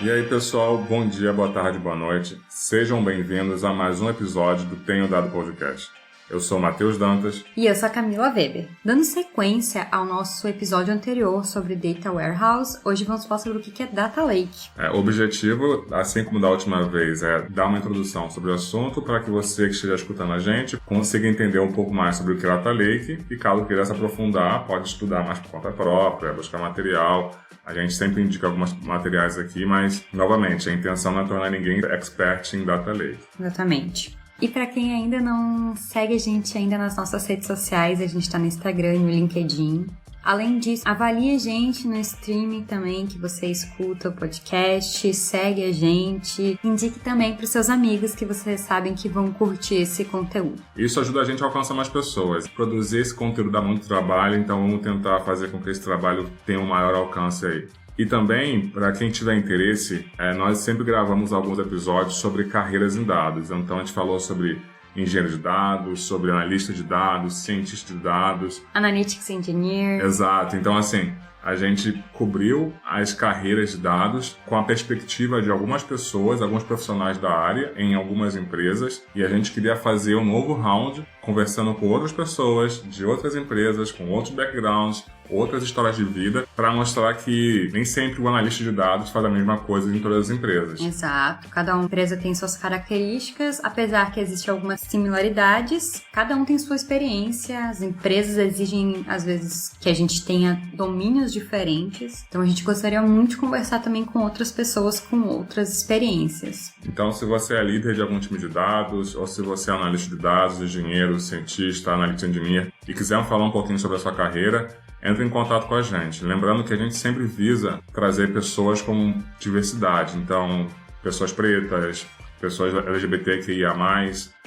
E aí, pessoal, bom dia, boa tarde, boa noite. Sejam bem-vindos a mais um episódio do Tenho Dado Podcast. Eu sou o Matheus Dantas. E eu sou a Camila Weber. Dando sequência ao nosso episódio anterior sobre Data Warehouse, hoje vamos falar sobre o que é Data Lake. O objetivo, assim como da última vez, é dar uma introdução sobre o assunto para que você que esteja escutando a gente consiga entender um pouco mais sobre o que é Data Lake e, caso queira se aprofundar, pode estudar mais por conta própria, buscar material. A gente sempre indica alguns materiais aqui, mas, novamente, a intenção não é tornar ninguém expert em Data Lake. Exatamente. E para quem ainda não segue a gente ainda nas nossas redes sociais, a gente está no Instagram e no LinkedIn. Além disso, avalie a gente no streaming também, que você escuta o podcast, segue a gente. Indique também para os seus amigos que vocês sabem que vão curtir esse conteúdo. Isso ajuda a gente a alcançar mais pessoas. Produzir esse conteúdo dá muito trabalho, então vamos tentar fazer com que esse trabalho tenha um maior alcance aí. E também, para quem tiver interesse, nós sempre gravamos alguns episódios sobre carreiras em dados. Então, a gente falou sobre engenheiro de dados, sobre analista de dados, cientista de dados. Analytics Engineer. Exato. Então, assim, a gente cobriu as carreiras de dados com a perspectiva de algumas pessoas, alguns profissionais da área, em algumas empresas. E a gente queria fazer um novo round, conversando com outras pessoas de outras empresas, com outros backgrounds, outras histórias de vida, para mostrar que nem sempre o analista de dados faz a mesma coisa em todas as empresas. Exato. Cada empresa tem suas características, apesar que existem algumas similaridades, cada um tem sua experiência, as empresas exigem, às vezes, que a gente tenha domínios diferentes, então a gente gostaria muito de conversar também com outras pessoas com outras experiências. Então, se você é líder de algum time de dados, ou se você é analista de dados, engenheiro, cientista, analista engineer, e quiser falar um pouquinho sobre a sua carreira, entre em contato com a gente. Lembrando que a gente sempre visa trazer pessoas com diversidade. Então, pessoas pretas, pessoas LGBTQIA+,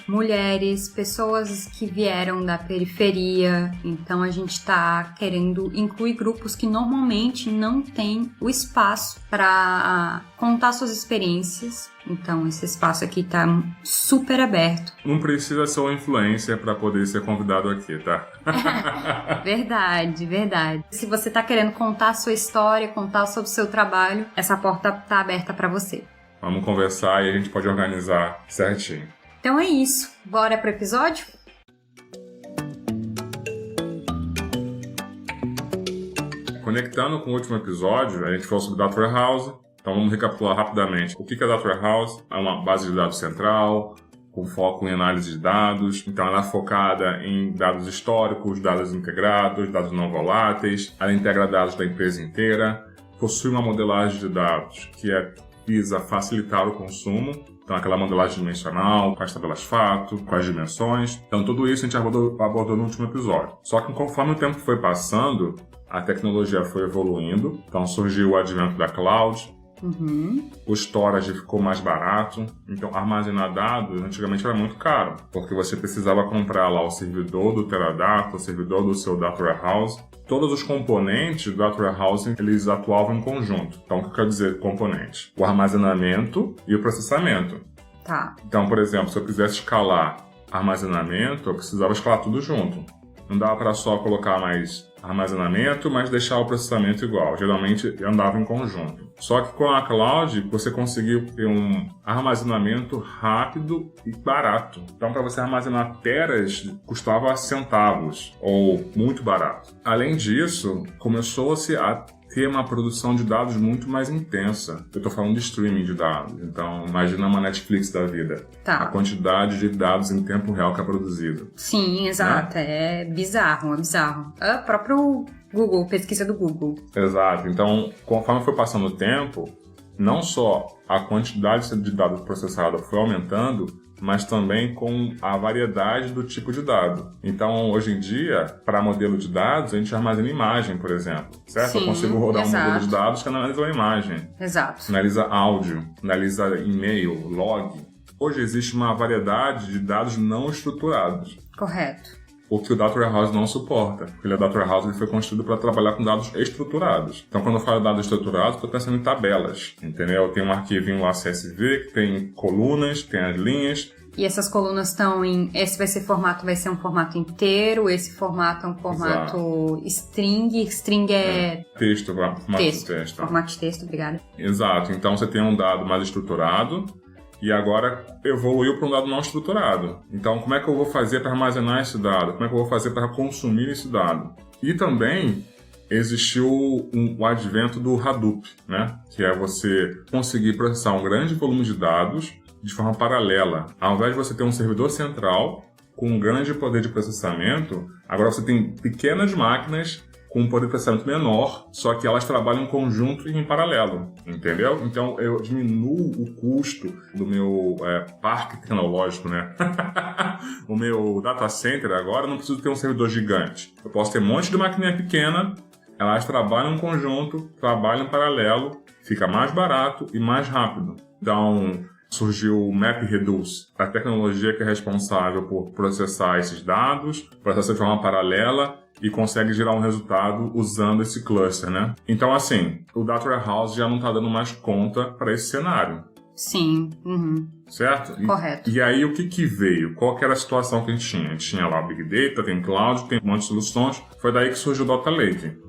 mulheres, pessoas que vieram da periferia. Então, a gente está querendo incluir grupos que normalmente não têm o espaço para contar suas experiências. Então, esse espaço aqui está super aberto. Não precisa ser uma influencer para poder ser convidado aqui, tá? Verdade, verdade. Se você está querendo contar a sua história, contar sobre o seu trabalho, essa porta está aberta para você. Vamos conversar e a gente pode organizar certinho. Então é isso. Bora pro episódio? Conectando com o último episódio, a gente falou sobre Data Warehouse. Então vamos recapitular rapidamente. O que é Data Warehouse? É uma base de dados central, com foco em análise de dados. Então ela é focada em dados históricos, dados integrados, dados não voláteis. Ela integra dados da empresa inteira. Possui uma modelagem de dados que visa facilitar o consumo. Então, aquela modelagem dimensional, com as tabelas fato, com as dimensões. Então, tudo isso a gente abordou no último episódio. Só que conforme o tempo foi passando, a tecnologia foi evoluindo. Então, surgiu o advento da cloud. O storage ficou mais barato. Então, armazenar dados antigamente era muito caro, porque você precisava comprar lá o servidor do Teradata, o servidor do seu Data Warehouse. Todos os componentes do Data Warehouse, eles atuavam em conjunto. Então, o que quer dizer componente? O armazenamento e o processamento. Tá. Então, por exemplo, se eu quisesse escalar armazenamento, eu precisava escalar tudo junto. Não dava para só colocar mais armazenamento, mas deixar o processamento igual. Geralmente andava em conjunto. Só que com a cloud, você conseguiu ter um armazenamento rápido e barato. Então, para você armazenar teras, custava centavos, ou muito barato. Além disso, começou-se a ter uma produção de dados muito mais intensa. Eu estou falando de streaming de dados. Então, imagina uma Netflix da vida. Tá. A quantidade de dados em tempo real que é produzido. Sim, exato. É bizarro, é bizarro. É o próprio Google, pesquisa do Google. Exato. Então, conforme foi passando o tempo, não só a quantidade de dados processados foi aumentando, mas também com a variedade do tipo de dado. Então, hoje em dia, para modelo de dados, a gente armazena imagem, por exemplo. Certo? Sim, eu consigo rodar exato. um modelo de dados que analisa uma imagem. Exato. Analisa áudio, analisa e-mail, log. Hoje existe uma variedade de dados não estruturados. Correto. O que o Data Warehouse não suporta. Porque o Data Warehouse ele foi construído para trabalhar com dados estruturados. Então, quando eu falo dados estruturados, estou pensando em tabelas. Entendeu? Tem um arquivinho lá CSV que tem colunas, tem as linhas, E essas colunas estão em... Esse vai ser um formato inteiro, esse formato é um formato string. String é... Texto, formato de texto. Formato de texto, obrigada. Exato. Então você tem um dado mais estruturado e agora evoluiu para um dado não estruturado. Então como é que eu vou fazer para armazenar esse dado? Como é que eu vou fazer para consumir esse dado? E também existiu o advento do Hadoop, né? Que é você conseguir processar um grande volume de dados de forma paralela. Ao invés de você ter um servidor central com um grande poder de processamento, agora você tem pequenas máquinas com um poder de processamento menor, só que elas trabalham em conjunto e em paralelo, entendeu? Então eu diminuo o custo do meu parque tecnológico, né? O meu data center agora não preciso ter um servidor gigante. Eu posso ter um monte de maquininha pequena, elas trabalham em conjunto, trabalham em paralelo, fica mais barato e mais rápido. Então surgiu o MapReduce, a tecnologia que é responsável por processar esses dados, processar de forma paralela e consegue gerar um resultado usando esse cluster, né? Então, assim, o Data Warehouse já não está dando mais conta para esse cenário. Sim. Uhum. Certo? Correto. E aí, o que veio? Qual que era a situação que a gente tinha? A gente tinha lá o Big Data, tem Cloud, tem um monte de soluções. Foi daí que surgiu o Data Lake.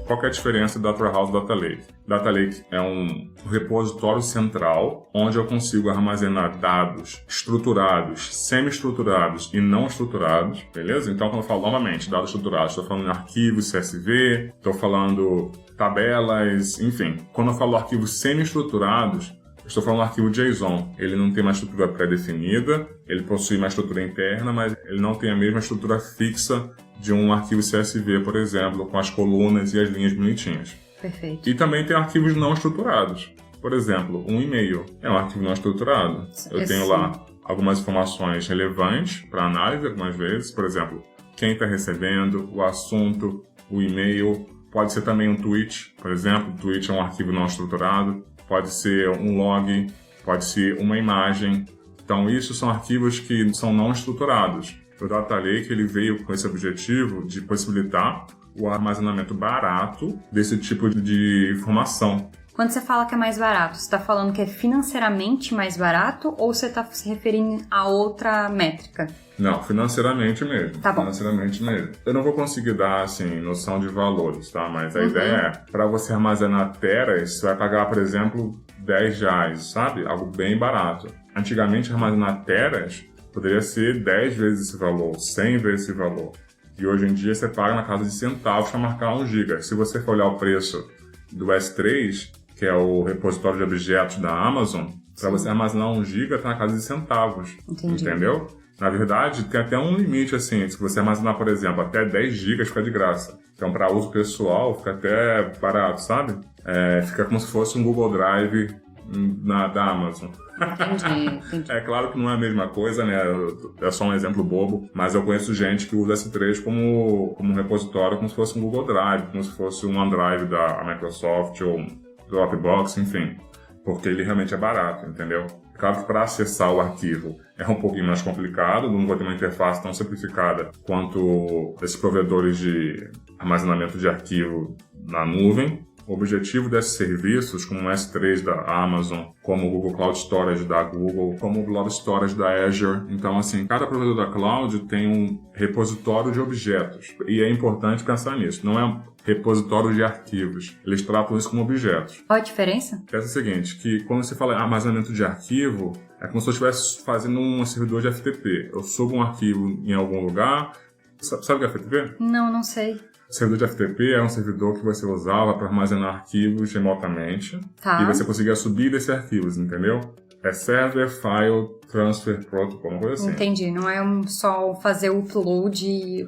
Qual que é a diferença do Data Warehouse e do Data Lake? Data Lake é um repositório central onde eu consigo armazenar dados estruturados, semi-estruturados e não estruturados, beleza? Então, quando eu falo novamente dados estruturados, estou falando em arquivos CSV, estou falando tabelas, enfim. Quando eu falo arquivos semi-estruturados, estou falando do arquivo JSON. Ele não tem uma estrutura pré-definida, ele possui uma estrutura interna, mas ele não tem a mesma estrutura fixa de um arquivo CSV, por exemplo, com as colunas e as linhas bonitinhas. Perfeito. E também tem arquivos não estruturados. Por exemplo, um e-mail é um arquivo não estruturado. Eu tenho lá algumas informações relevantes para análise algumas vezes. Por exemplo, quem está recebendo, o assunto, o e-mail. Pode ser também um tweet, por exemplo. O tweet é um arquivo não estruturado. Pode ser um log, pode ser uma imagem. Então, isso são arquivos que são não estruturados. O Data Lake ele veio com esse objetivo de possibilitar o armazenamento barato desse tipo de informação. Quando você fala que é mais barato, você está falando que é financeiramente mais barato ou você está se referindo a outra métrica? Não, financeiramente mesmo. Tá bom. Financeiramente mesmo. Eu não vou conseguir dar, assim, noção de valores, tá? Mas a ideia é, para você armazenar teras, você vai pagar, por exemplo, R$10, sabe? Algo bem barato. Antigamente, armazenar teras poderia ser 10 vezes esse valor, 100 vezes esse valor. E hoje em dia, você paga na casa de centavos para marcar 1 GB. Se você for olhar o preço do S3, que é o repositório de objetos da Amazon, para você armazenar 1 GB está na casa de centavos. Entendi. Entendeu? Na verdade, tem até um limite, assim, se você armazenar, por exemplo, até 10 GB fica de graça. Então, para uso pessoal, fica até barato, sabe? Fica como se fosse um Google Drive da Amazon. Entendi. É claro que não é a mesma coisa, né? É só um exemplo bobo, mas eu conheço gente que usa S3 como um repositório, como se fosse um Google Drive, como se fosse um OneDrive da Microsoft ou um Dropbox, enfim. Porque ele realmente é barato, entendeu? Claro que para acessar o arquivo é um pouquinho mais complicado, não vou ter uma interface tão simplificada quanto esses provedores de armazenamento de arquivo na nuvem. O objetivo desses serviços, como o S3 da Amazon, como o Google Cloud Storage da Google, como o Blob Storage da Azure. Então, assim, cada provedor da cloud tem um repositório de objetos. E é importante pensar nisso. Não é um repositório de arquivos. Eles tratam isso como objetos. Qual a diferença? É o seguinte, que quando você fala em armazenamento de arquivo, é como se eu estivesse fazendo um servidor de FTP. Eu subo um arquivo em algum lugar. Sabe o que é FTP? Não sei. O servidor de FTP é um servidor que você usava para armazenar arquivos remotamente. Tá. E você conseguia subir desses arquivos, entendeu? É Server File Transfer Protocol, uma coisa assim. Entendi. Não é só fazer o upload e...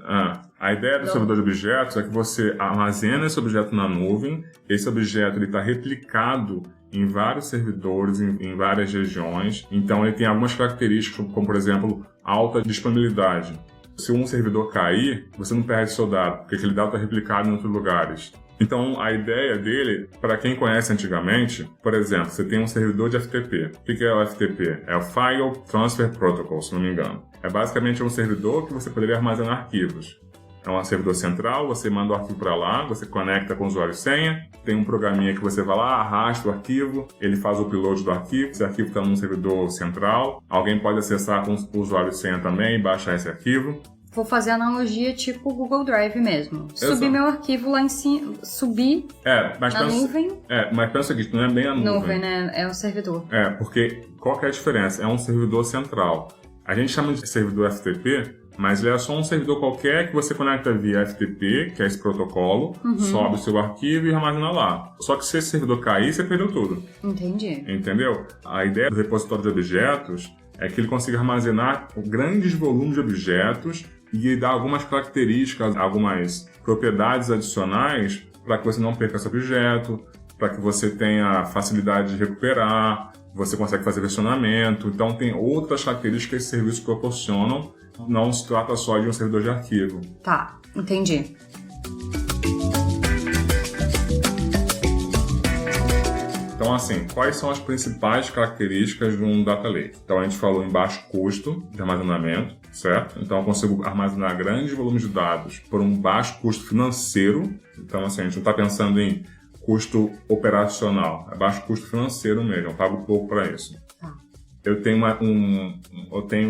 A ideia do servidor de objetos é que você armazena esse objeto na nuvem. Esse objeto está replicado em vários servidores, em várias regiões. Então, ele tem algumas características, como, por exemplo, alta disponibilidade. Se um servidor cair, você não perde seu dado, porque aquele dado está replicado em outros lugares. Então, a ideia dele, para quem conhece antigamente, por exemplo, você tem um servidor de FTP. O que é o FTP? É o File Transfer Protocol, se não me engano. É basicamente um servidor que você poderia armazenar arquivos. É um servidor central, você manda o arquivo para lá, você conecta com o usuário e senha, tem um programinha que você vai lá, arrasta o arquivo, ele faz o upload do arquivo, esse arquivo está num servidor central, alguém pode acessar com o usuário e senha também e baixar esse arquivo. Vou fazer analogia tipo Google Drive mesmo. Exato. Subir meu arquivo lá em cima, subir na nuvem. Mas pensa que não é bem a nuvem. Nuvem, né? É um servidor. Porque qual que é a diferença? É um servidor central. A gente chama de servidor FTP, mas ele é só um servidor qualquer que você conecta via FTP, que é esse protocolo, sobe o seu arquivo e armazena lá. Só que se esse servidor cair, você perdeu tudo. Entendi. Entendeu? A ideia do repositório de objetos é que ele consiga armazenar grandes volumes de objetos e dar algumas características, algumas propriedades adicionais para que você não perca esse objeto, para que você tenha facilidade de recuperar, você consegue fazer versionamento. Então tem outras características que esses serviços proporcionam, não se trata só de um servidor de arquivo. Tá, entendi. Então, assim, quais são as principais características de um data lake? Então, a gente falou em baixo custo de armazenamento, certo? Então, eu consigo armazenar grandes volumes de dados por um baixo custo financeiro. Então, assim, a gente não está pensando em custo operacional, é baixo custo financeiro mesmo, eu pago pouco para isso. Eu tenho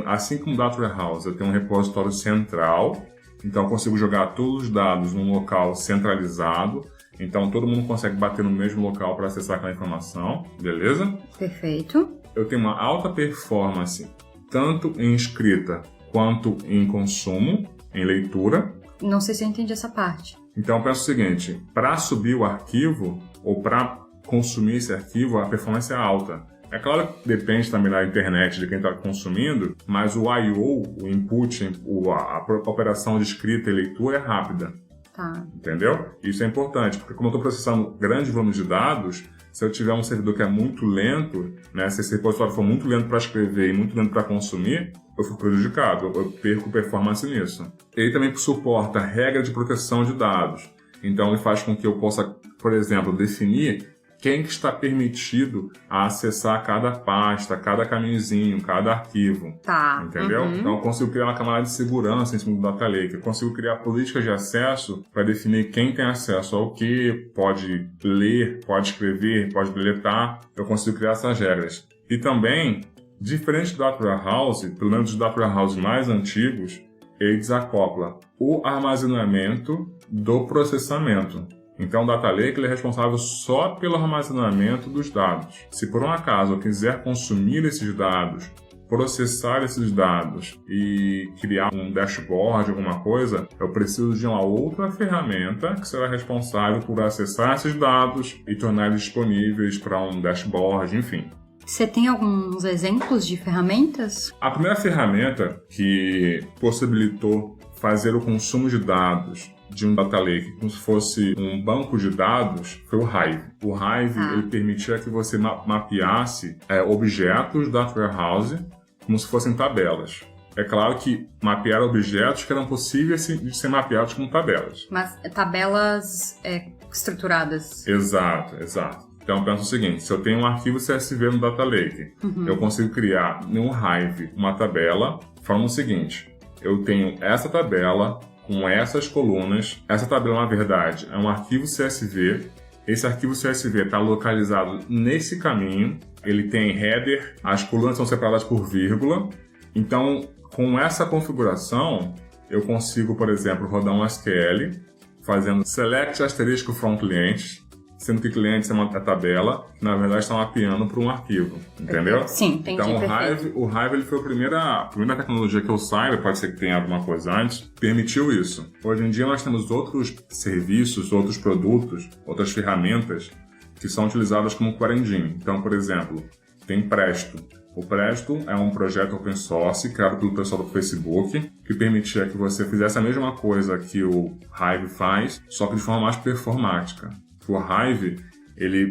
assim como o Data Warehouse, eu tenho um repositório central, então eu consigo jogar todos os dados num local centralizado. Então, todo mundo consegue bater no mesmo local para acessar aquela informação, beleza? Perfeito. Eu tenho uma alta performance, tanto em escrita quanto em consumo, em leitura. Não sei se eu entendi essa parte. Então, eu penso o seguinte, para subir o arquivo, ou para consumir esse arquivo, a performance é alta. É claro que depende também da internet, de quem está consumindo, mas o I/O, o input, a operação de escrita e leitura é rápida. Tá. Entendeu? Isso é importante, porque como eu estou processando grandes volumes de dados, se eu tiver um servidor que é muito lento, né, se esse repositório for muito lento para escrever e muito lento para consumir, eu fico prejudicado, eu perco performance nisso. Ele também suporta regra de proteção de dados. Então ele faz com que eu possa, por exemplo, definir quem que está permitido a acessar cada pasta, cada caminhozinho, cada arquivo. Tá. Entendeu? Então eu consigo criar uma camada de segurança em cima do Data Lake. Eu consigo criar políticas de acesso para definir quem tem acesso ao que, pode ler, pode escrever, pode deletar. Eu consigo criar essas regras. E também, diferente do Data Warehouse, pelo menos dos Data Warehouse mais antigos, ele desacopla o armazenamento do processamento. Então, o Data Lake ele é responsável só pelo armazenamento dos dados. Se por um acaso eu quiser consumir esses dados, processar esses dados e criar um dashboard, alguma coisa, eu preciso de uma outra ferramenta que será responsável por acessar esses dados e tornar eles disponíveis para um dashboard, enfim. Você tem alguns exemplos de ferramentas? A primeira ferramenta que possibilitou fazer o consumo de dados de um data lake como se fosse um banco de dados foi o Hive. O Hive ele permitia que você mapeasse objetos da Data Warehouse como se fossem tabelas. É claro que mapear objetos que eram possíveis de ser mapeados como tabelas. Mas tabelas estruturadas. Exato. Então, pensa o seguinte, se eu tenho um arquivo CSV no Data Lake, eu consigo criar no Hive uma tabela falando o seguinte, eu tenho essa tabela com essas colunas. Essa tabela, na verdade, é um arquivo CSV. Esse arquivo CSV está localizado nesse caminho. Ele tem header, as colunas são separadas por vírgula. Então, com essa configuração, eu consigo, por exemplo, rodar um SQL fazendo select asterisco from clients, sendo que clientes é uma tabela, que na verdade está mapeando para um arquivo, entendeu? Sim, entendi. Então o Hive ele foi a primeira tecnologia que eu saiba, pode ser que tenha alguma coisa antes, permitiu isso. Hoje em dia nós temos outros serviços, outros produtos, outras ferramentas que são utilizadas como Core Engine. Então, por exemplo, tem Presto. O Presto é um projeto open source criado pelo pessoal do Facebook que permitia que você fizesse a mesma coisa que o Hive faz, só que de forma mais performática. O Hive, ele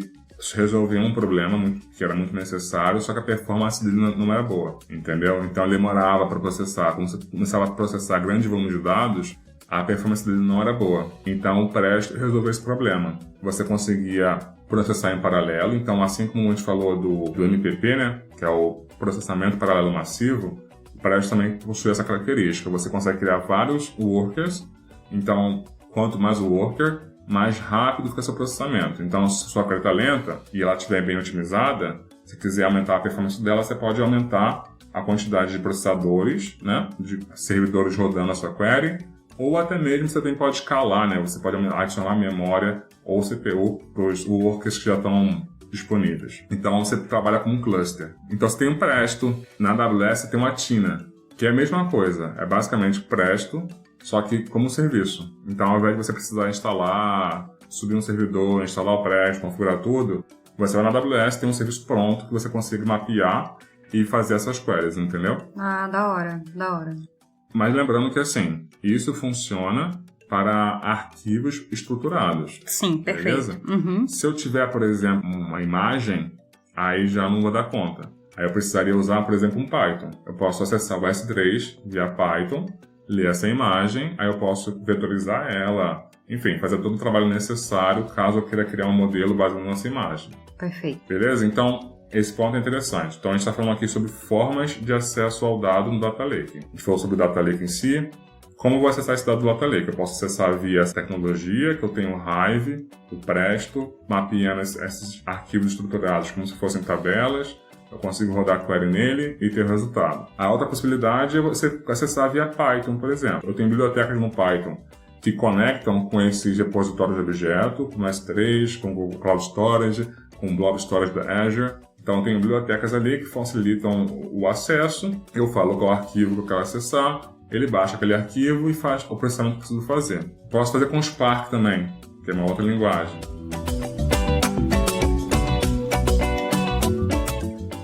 resolveu um problema que era muito necessário, só que a performance dele não era boa, entendeu? Então ele demorava para processar. Quando você começava a processar grande volume de dados, a performance dele não era boa. Então o Presto resolveu esse problema. Você conseguia processar em paralelo, então assim como a gente falou do MPP, né, que é o processamento paralelo massivo, o Presto também possui essa característica. Você consegue criar vários workers Então, quanto mais worker, mais rápido fica seu processamento. Então, se sua query está lenta e ela estiver bem otimizada, se quiser aumentar a performance dela, você pode aumentar a quantidade de processadores, né, de servidores rodando a sua query, ou até mesmo você também pode escalar, né, você pode adicionar memória ou CPU para os workers que já estão disponíveis. Então, você trabalha com um cluster. Então, você tem um Presto, na AWS você tem uma Tina, que é a mesma coisa, é basicamente Presto, só que como serviço. Então, ao invés de você precisar instalar, subir um servidor, instalar o Presto, configurar tudo, você vai na AWS, tem um serviço pronto que você consegue mapear e fazer essas queries, entendeu? Ah, da hora. Mas lembrando que, assim, isso funciona para arquivos estruturados. Sim, perfeito. Beleza? Uhum. Se eu tiver, por exemplo, uma imagem, aí já não vou dar conta. Aí eu precisaria usar, por exemplo, um Python. Eu posso acessar o S3 via Python, ler essa imagem, aí eu posso vetorizar ela, enfim, fazer todo o trabalho necessário caso eu queira criar um modelo baseado nessa imagem. Perfeito. Beleza? Então, esse ponto é interessante. Então, a gente está falando aqui sobre formas de acesso ao dado no Data Lake. A gente falou sobre o Data Lake em si. Como eu vou acessar esse dado do Data Lake? Eu posso acessar via essa tecnologia, que eu tenho o Hive, o Presto, mapeando esses arquivos estruturados como se fossem tabelas. Eu consigo rodar query nele e ter o resultado. A outra possibilidade é você acessar via Python, por exemplo. Eu tenho bibliotecas no Python que conectam com esses repositórios de objeto, com o S3, com o Google Cloud Storage, com o Blob Storage da Azure. Então, eu tenho bibliotecas ali que facilitam o acesso. Eu falo qual arquivo que eu quero acessar, ele baixa aquele arquivo e faz o processamento que eu preciso fazer. Posso fazer com o Spark também, que é uma outra linguagem.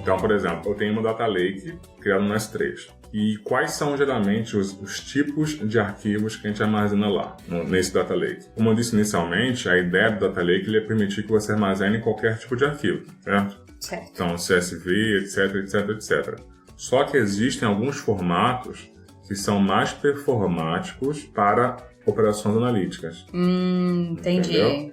Então, por exemplo, eu tenho uma Data Lake criada no S3. E quais são geralmente os tipos de arquivos que a gente armazena lá, nesse Data Lake? Como eu disse inicialmente, a ideia do Data Lake é permitir que você armazene qualquer tipo de arquivo, certo? Certo. Então, CSV, etc. Só que existem alguns formatos que são mais performáticos para operações analíticas. Entendi.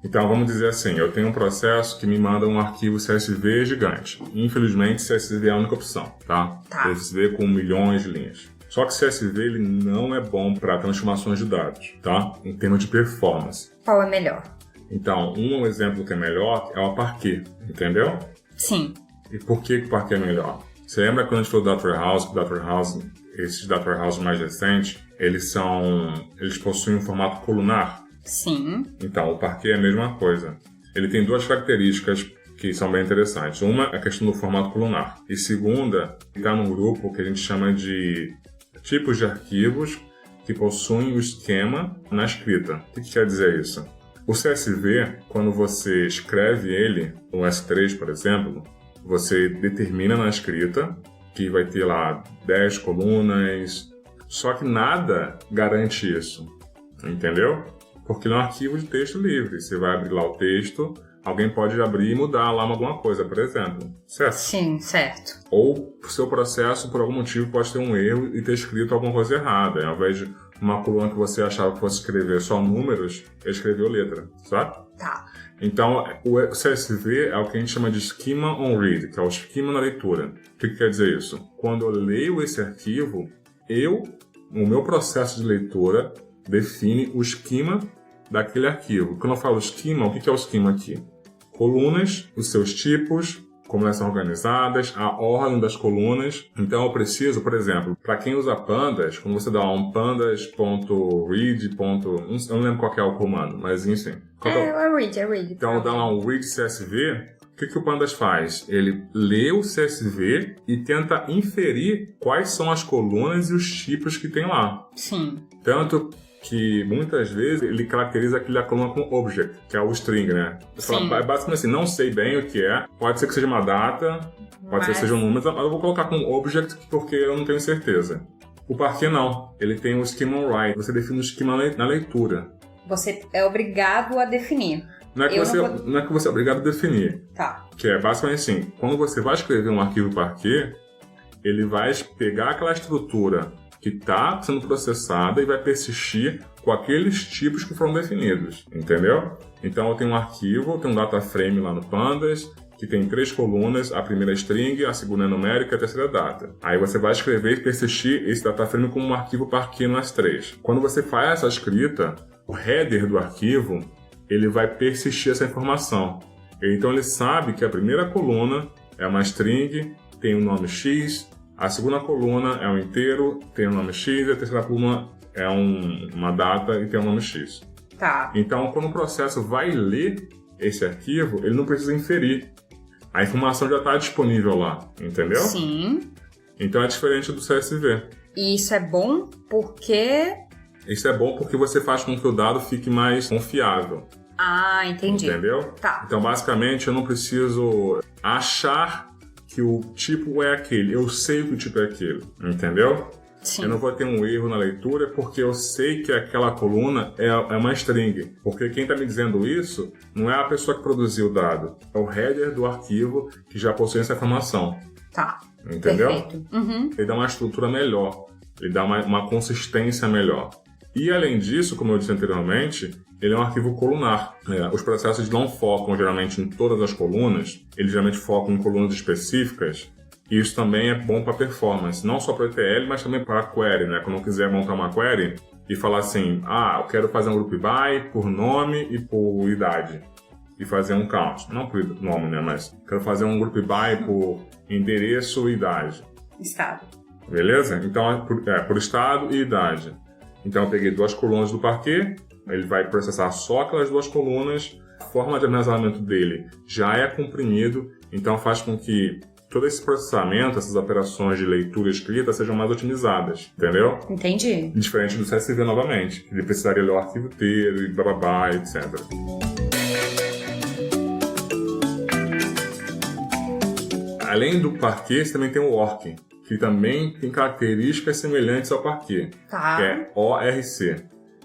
Então, vamos dizer assim, eu tenho um processo que me manda um arquivo CSV gigante. Infelizmente, CSV é a única opção, tá? CSV com milhões de linhas. Só que CSV ele não é bom para transformações de dados, tá? Em termos de performance. Qual é melhor? Então, um exemplo que é melhor é o Parquet, entendeu? Sim. E por que o Parquet é melhor? Você lembra quando a gente falou do Data Warehouse, esses Data Warehouse mais recentes, eles possuem um formato colunar? Sim. Então, o Parquet é a mesma coisa. Ele tem duas características que são bem interessantes. Uma é a questão do formato colunar. E segunda, está num grupo que a gente chama de tipos de arquivos que possuem o esquema na escrita. O que quer dizer isso? O CSV, quando você escreve ele, no S3, por exemplo, você determina na escrita que vai ter lá 10 colunas, só que nada garante isso, entendeu? Porque ele é um arquivo de texto livre. Você vai abrir lá o texto, alguém pode abrir e mudar lá alguma coisa, por exemplo, certo? Sim, certo. Ou o seu processo, por algum motivo, pode ter um erro e ter escrito alguma coisa errada. Ao invés de uma coluna que você achava que fosse escrever só números, ele escreveu letra, sabe? Tá. Então, o CSV é o que a gente chama de Schema on Read, que é o esquema na leitura. O que quer dizer isso? Quando eu leio esse arquivo, o meu processo de leitura define o esquema daquele arquivo. Quando eu falo esquema, o que é o esquema aqui? Colunas, os seus tipos, como elas são organizadas, a ordem das colunas. Então eu preciso, por exemplo, para quem usa pandas, quando você dá um pandas.read. Eu não lembro qual que é o comando, mas enfim. É read. Então dá lá um read CSV. O que o pandas faz? Ele lê o CSV e tenta inferir quais são as colunas e os tipos que tem lá. Sim. Tanto que muitas vezes ele caracteriza aquela coluna com object, que é o string, né? É basicamente assim, não sei bem o que é, pode ser que seja uma data, pode ser que seja um número, mas eu vou colocar com object porque eu não tenho certeza. O Parquet não, ele tem o schema on write, você define o esquema na leitura. Você é obrigado a definir. Não é que você é obrigado a definir. Tá. Que é basicamente assim, quando você vai escrever um arquivo Parquet, ele vai pegar aquela estrutura que está sendo processada e vai persistir com aqueles tipos que foram definidos, entendeu? Então eu tenho um arquivo, eu tenho um data frame lá no Pandas, que tem 3 colunas, a primeira é string, a segunda é numérica e a terceira é data. Aí você vai escrever e persistir esse data frame como um arquivo Parquet nas 3. Quando você faz essa escrita, o header do arquivo, ele vai persistir essa informação. Então ele sabe que a primeira coluna é uma string, tem o nome X, a segunda coluna é um inteiro, tem o nome X, e a terceira coluna é uma data e tem o nome X. Tá. Então, quando o processo vai ler esse arquivo, ele não precisa inferir. A informação já está disponível lá, entendeu? Sim. Então é diferente do CSV. E isso é bom porque... Isso é bom porque você faz com que o dado fique mais confiável. Ah, entendi. Entendeu? Tá. Então, basicamente, eu não preciso achar que o tipo é aquele. Eu sei que o tipo é aquele, entendeu? Sim. Eu não vou ter um erro na leitura porque eu sei que aquela coluna é uma string. Porque quem está me dizendo isso não é a pessoa que produziu o dado. É o header do arquivo que já possui essa informação. Tá. Entendeu? Perfeito. Uhum. Ele dá uma estrutura melhor. Ele dá uma consistência melhor. E, além disso, como eu disse anteriormente, ele é um arquivo colunar. Os processos não focam geralmente em todas as colunas. Eles geralmente focam em colunas específicas. E isso também é bom para performance, não só para ETL, mas também para query, né? Quando eu quiser montar uma query e falar assim, eu quero fazer um group by por nome e por idade. E fazer um count. Não por nome, né? Mas quero fazer um group by por endereço e idade. Estado. Beleza? Então, por estado e idade. Então, eu peguei 2 colunas do Parquet, ele vai processar só aquelas 2 colunas, a forma de armazenamento dele já é comprimido, então faz com que todo esse processamento, essas operações de leitura e escrita sejam mais otimizadas, entendeu? Entendi. Diferente do CSV novamente, ele precisaria ler o arquivo inteiro e bababá, etc. Além do Parquet, você também tem o ORC, que também tem características semelhantes ao Parquet, Tá. que é ORC.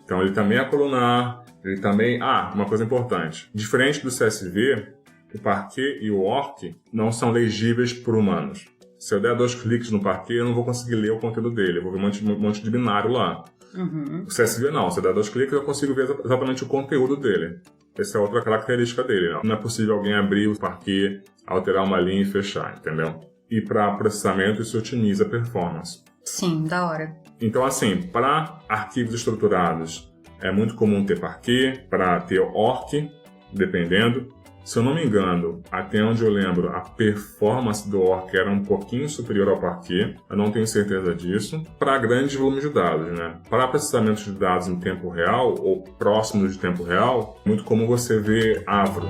Então ele também é colunar, ele também... uma coisa importante. Diferente do CSV, o Parquet e o ORC não são legíveis por humanos. Se eu der 2 cliques no Parquet, eu não vou conseguir ler o conteúdo dele, eu vou ver um monte de binário lá. Uhum. O CSV não, se eu der 2 cliques, eu consigo ver exatamente o conteúdo dele. Essa é outra característica dele. Não é possível alguém abrir o Parquet, alterar uma linha e fechar, entendeu? E para processamento, isso otimiza a performance. Sim, da hora. Então, assim, para arquivos estruturados, é muito comum ter Parquet, para ter ORC, dependendo. Se eu não me engano, até onde eu lembro, a performance do ORC era um pouquinho superior ao Parquet. Eu não tenho certeza disso. Para grandes volumes de dados, né? Para processamento de dados em tempo real, ou próximo de tempo real, é muito comum você ver Avro.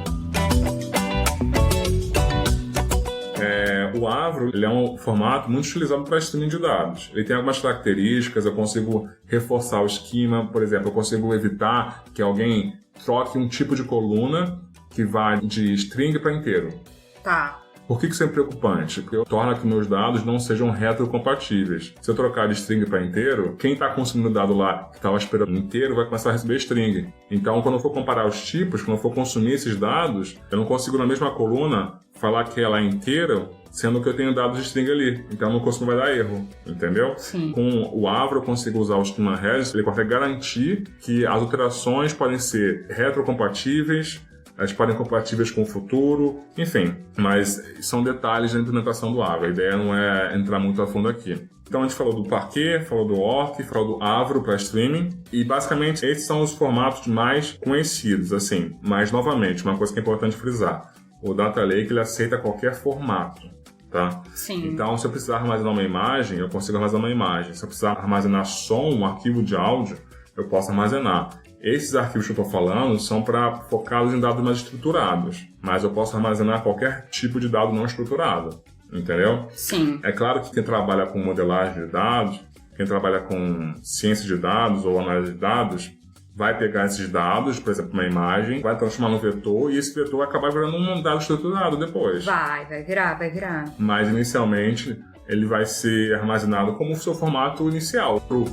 O Avro ele é um formato muito utilizado para streaming de dados. Ele tem algumas características, eu consigo reforçar o esquema, por exemplo, eu consigo evitar que alguém troque um tipo de coluna que vai de string para inteiro. Tá. Por que isso é preocupante? Porque torna que meus dados não sejam retrocompatíveis. Se eu trocar de string para inteiro, quem está consumindo o dado lá que estava esperando inteiro vai começar a receber string. Então, quando eu for comparar os tipos, quando eu for consumir esses dados, eu não consigo na mesma coluna falar que ela é inteira, sendo que eu tenho dados de string ali. Então, meu consumo vai dar erro, entendeu? Sim. Com o Avro, eu consigo usar o schema registry, ele consegue garantir que as alterações podem ser retrocompatíveis, elas podem ser compatíveis com o futuro, enfim. Mas são detalhes da implementação do Avro. A ideia não é entrar muito a fundo aqui. Então a gente falou do Parquet, falou do ORC, falou do Avro para streaming. E basicamente esses são os formatos mais conhecidos, assim. Mas novamente, uma coisa que é importante frisar. O Data Lake ele aceita qualquer formato, tá? Sim. Então se eu precisar armazenar uma imagem, eu consigo armazenar uma imagem. Se eu precisar armazenar som, um arquivo de áudio, eu posso armazenar. Esses arquivos que eu estou falando são focados em dados mais estruturados, mas eu posso armazenar qualquer tipo de dado não estruturado, entendeu? Sim. É claro que quem trabalha com modelagem de dados, quem trabalha com ciência de dados ou análise de dados, vai pegar esses dados, por exemplo, uma imagem, vai transformar num vetor e esse vetor vai acabar virando um dado estruturado depois. Vai virar. Mas inicialmente ele vai ser armazenado como o seu formato inicial, true.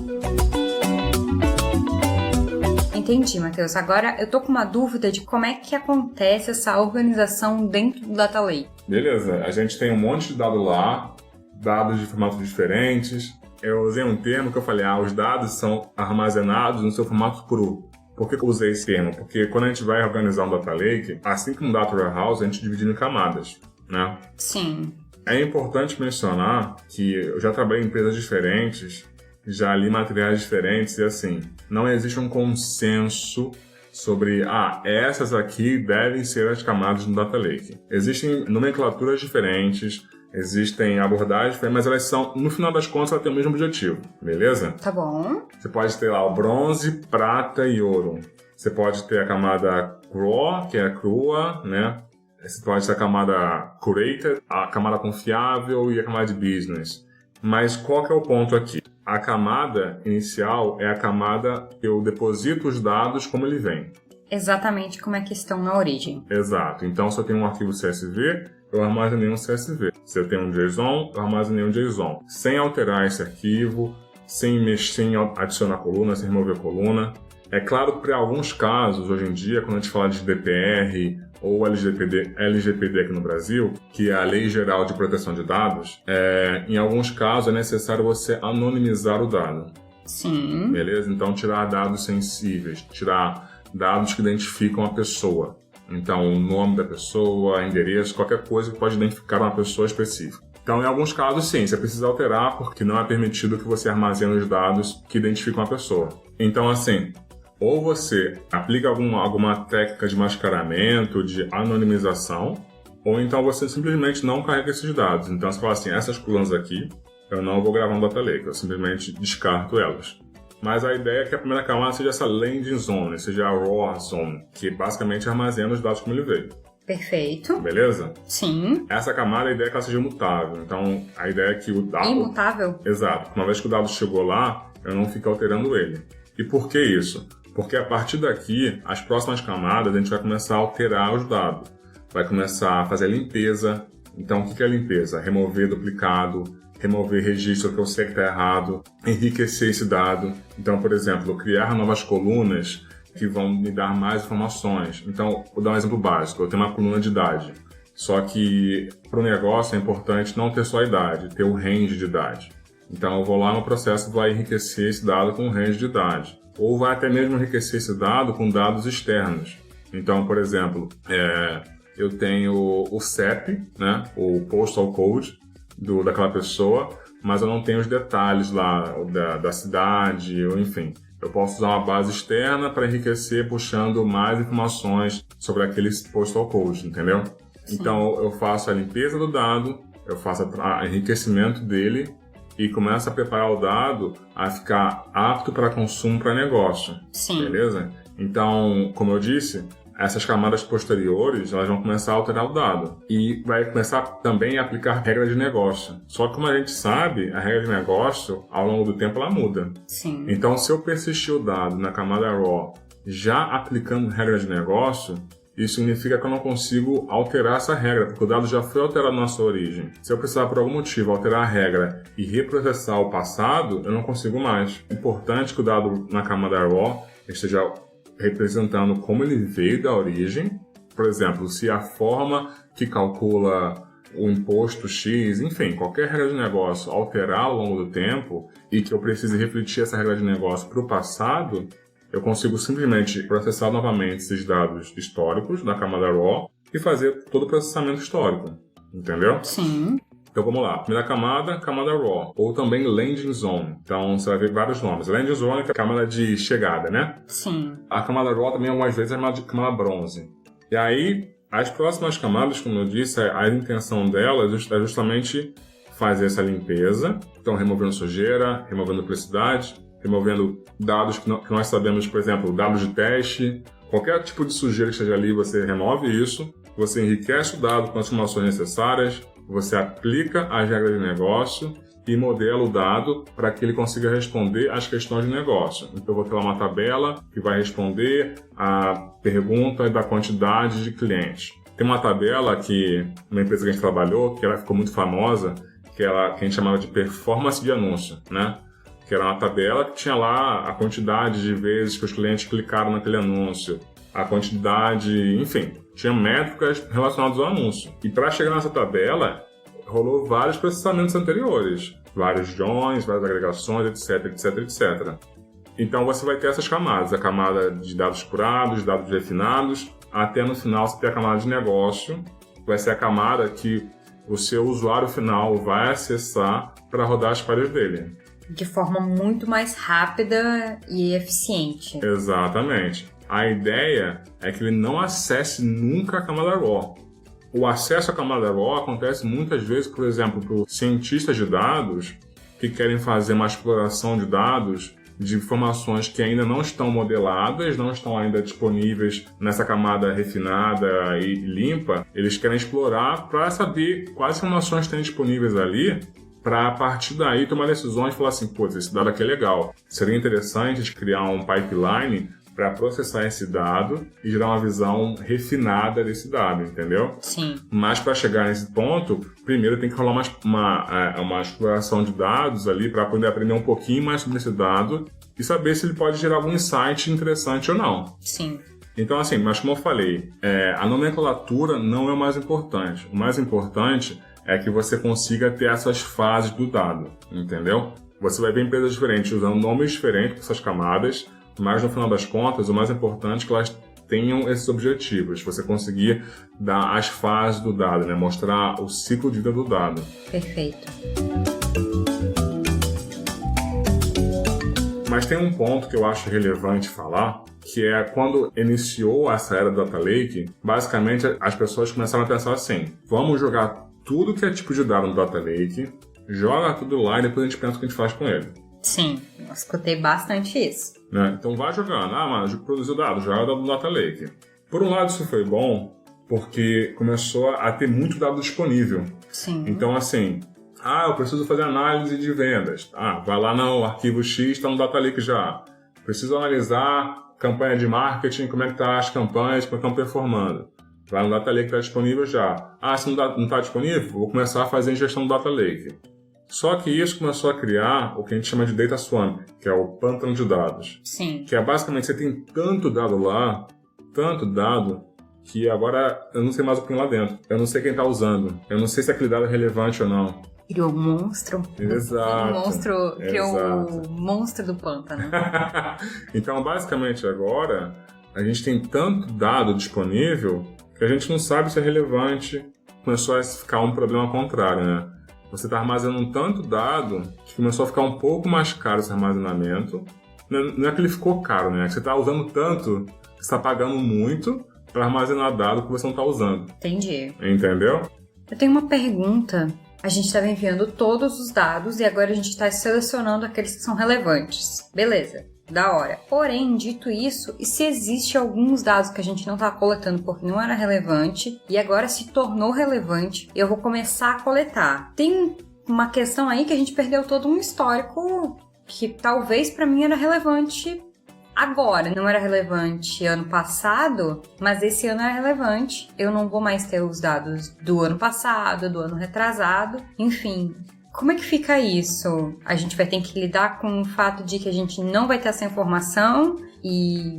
Entendi, Matheus. Agora eu tô com uma dúvida de como é que acontece essa organização dentro do Data Lake. Beleza, a gente tem um monte de dado lá, dados de formatos diferentes. Eu usei um termo que eu falei, os dados são armazenados no seu formato cru. Por que eu usei esse termo? Porque quando a gente vai organizar um Data Lake, assim como um Data Warehouse, a gente divide em camadas, né? Sim. É importante mencionar que eu já trabalhei em empresas diferentes, já li materiais diferentes e assim, não existe um consenso sobre, essas aqui devem ser as camadas do Data Lake. Existem nomenclaturas diferentes, existem abordagens diferentes, mas elas são, no final das contas, elas têm o mesmo objetivo, beleza? Tá bom. Você pode ter lá o bronze, prata e ouro. Você pode ter a camada raw, que é a crua, né? Você pode ter a camada curated, a camada confiável e a camada de business. Mas qual que é o ponto aqui? A camada inicial é a camada que eu deposito os dados como ele vem. Exatamente como é que estão na origem. Exato. Então, se eu tenho um arquivo CSV, eu armazenei um CSV. Se eu tenho um JSON, eu armazenei um JSON. Sem alterar esse arquivo, sem adicionar coluna, sem remover coluna. É claro que para alguns casos, hoje em dia, quando a gente fala de DPR ou LGPD aqui no Brasil, que é a Lei Geral de Proteção de Dados, em alguns casos é necessário você anonimizar o dado. Sim. Beleza? Então, tirar dados sensíveis, tirar dados que identificam a pessoa. Então, o nome da pessoa, endereço, qualquer coisa que pode identificar uma pessoa específica. Então, em alguns casos, sim, você precisa alterar porque não é permitido que você armazene os dados que identificam a pessoa. Então, assim, ou você aplica alguma técnica de mascaramento, de anonimização, ou então você simplesmente não carrega esses dados. Então, você fala assim, essas colunas aqui, eu não vou gravar um Data Lake, eu simplesmente descarto elas. Mas a ideia é que a primeira camada seja essa landing zone, seja a raw zone, que basicamente armazena os dados como ele veio. Perfeito. Beleza? Sim. Essa camada, a ideia é que ela seja mutável. Então, a ideia é que o dado... Imutável? Exato. Uma vez que o dado chegou lá, eu não fico alterando ele. E por que isso? Porque a partir daqui, as próximas camadas, a gente vai começar a alterar os dados. Vai começar a fazer a limpeza. Então, o que é limpeza? Remover duplicado, remover registro que eu sei que está errado, enriquecer esse dado. Então, por exemplo, criar novas colunas que vão me dar mais informações. Então, vou dar um exemplo básico. Eu tenho uma coluna de idade. Só que para o negócio é importante não ter só a idade, ter o range de idade. Então, eu vou lá no processo e vou enriquecer esse dado com o range de idade. Ou vai até mesmo enriquecer esse dado com dados externos. Então, por exemplo, eu tenho o CEP, né, o Postal Code daquela pessoa, mas eu não tenho os detalhes lá da cidade, ou enfim. Eu posso usar uma base externa para enriquecer, puxando mais informações sobre aquele Postal Code, entendeu? Sim. Então, eu faço a limpeza do dado, eu faço o enriquecimento dele, e começa a preparar o dado a ficar apto para consumo para negócio. Sim. Beleza? Então, como eu disse, essas camadas posteriores elas vão começar a alterar o dado e vai começar também a aplicar regras de negócio. Só que como a gente sabe, a regra de negócio, ao longo do tempo, ela muda. Sim. Então, se eu persistir o dado na camada raw já aplicando regras de negócio, isso significa que eu não consigo alterar essa regra, porque o dado já foi alterado na sua origem. Se eu precisar, por algum motivo, alterar a regra e reprocessar o passado, eu não consigo mais. É importante que o dado na camada raw esteja representando como ele veio da origem. Por exemplo, se a forma que calcula o imposto X, enfim, qualquer regra de negócio alterar ao longo do tempo e que eu precise refletir essa regra de negócio para o passado, eu consigo simplesmente processar novamente esses dados históricos da camada raw e fazer todo o processamento histórico, entendeu? Sim. Então vamos lá, primeira camada raw, ou também landing zone. Então você vai ver vários nomes. Landing zone é a camada de chegada, né? Sim. A camada raw também algumas vezes é chamada de camada bronze. E aí, as próximas camadas, como eu disse, a intenção delas é justamente fazer essa limpeza. Então removendo sujeira, removendo duplicidade, removendo dados que nós sabemos, por exemplo, dados de teste, qualquer tipo de sujeira que esteja ali, você remove isso, você enriquece o dado com as informações necessárias, você aplica as regras de negócio e modela o dado para que ele consiga responder às questões de negócio. Então, eu vou ter lá uma tabela que vai responder a pergunta da quantidade de clientes. Tem uma tabela que uma empresa que a gente trabalhou, que ela ficou muito famosa, que a gente chamava de performance de anúncio, né? Que era uma tabela que tinha lá a quantidade de vezes que os clientes clicaram naquele anúncio, a quantidade, enfim, tinha métricas relacionadas ao anúncio. E para chegar nessa tabela, rolou vários processamentos anteriores, vários joins, várias agregações, etc. Então você vai ter essas camadas, a camada de dados curados, dados refinados, até no final você ter a camada de negócio, que vai ser a camada que o seu usuário final vai acessar para rodar as queries dele. De forma muito mais rápida e eficiente. Exatamente. A ideia é que ele não acesse nunca a camada raw. O acesso à camada raw acontece muitas vezes, por exemplo, para cientistas de dados que querem fazer uma exploração de dados de informações que ainda não estão modeladas, não estão ainda disponíveis nessa camada refinada e limpa. Eles querem explorar para saber quais informações têm disponíveis ali, para a partir daí tomar decisões e falar assim, pô, esse dado aqui é legal. Seria interessante de criar um pipeline para processar esse dado e gerar uma visão refinada desse dado, entendeu? Sim. Mas para chegar nesse ponto, primeiro tem que rolar uma exploração de dados ali para poder aprender um pouquinho mais sobre esse dado e saber se ele pode gerar algum insight interessante ou não. Sim. Então, assim, mas como eu falei, a nomenclatura não é o mais importante. O mais importante é que você consiga ter essas fases do dado, entendeu? Você vai ver empresas diferentes usando nomes diferentes para essas camadas, mas no final das contas, o mais importante é que elas tenham esses objetivos. Você conseguir dar as fases do dado, né? Mostrar o ciclo de vida do dado. Perfeito. Mas tem um ponto que eu acho relevante falar, que é quando iniciou essa era do Data Lake, basicamente as pessoas começaram a pensar assim, vamos jogar tudo que é tipo de dado no Data Lake, joga tudo lá e depois a gente pensa o que a gente faz com ele. Sim, eu escutei bastante isso. Né? Então vai jogando. Mas produziu dados, joga dado no Data Lake. Por um lado isso foi bom, porque começou a ter muito dado disponível. Sim. Então assim, eu preciso fazer análise de vendas. Vai lá no arquivo X, está no Data Lake já. Preciso analisar campanha de marketing, como é que tá as campanhas, como é que estão performando. Vai no Data Lake, está disponível já. Se não está disponível, vou começar a fazer ingestão no Data Lake. Só que isso começou a criar o que a gente chama de Data Swamp, que é o pântano de dados. Sim. Que é basicamente, você tem tanto dado lá, tanto dado, que agora eu não sei mais o que tem lá dentro. Eu não sei quem está usando. Eu não sei se aquele dado é relevante ou não. Criou um monstro. Exato. Criou o monstro do pântano. Então, basicamente, agora, a gente tem tanto dado disponível que a gente não sabe se é relevante. Começou a ficar um problema contrário, né? Você está armazenando tanto dado que começou a ficar um pouco mais caro esse armazenamento. Não é que ele ficou caro, né? É que você está usando tanto, você está pagando muito para armazenar dado que você não está usando. Entendi. Entendeu? Eu tenho uma pergunta. A gente estava enviando todos os dados e agora a gente está selecionando aqueles que são relevantes. Beleza. Da hora. Porém, dito isso, e se existe alguns dados que a gente não está coletando porque não era relevante e agora se tornou relevante, eu vou começar a coletar. Tem uma questão aí que a gente perdeu todo um histórico que talvez para mim era relevante agora. Não era relevante ano passado, mas esse ano é relevante. Eu não vou mais ter os dados do ano passado, do ano retrasado, enfim. Como é que fica isso? A gente vai ter que lidar com o fato de que a gente não vai ter essa informação e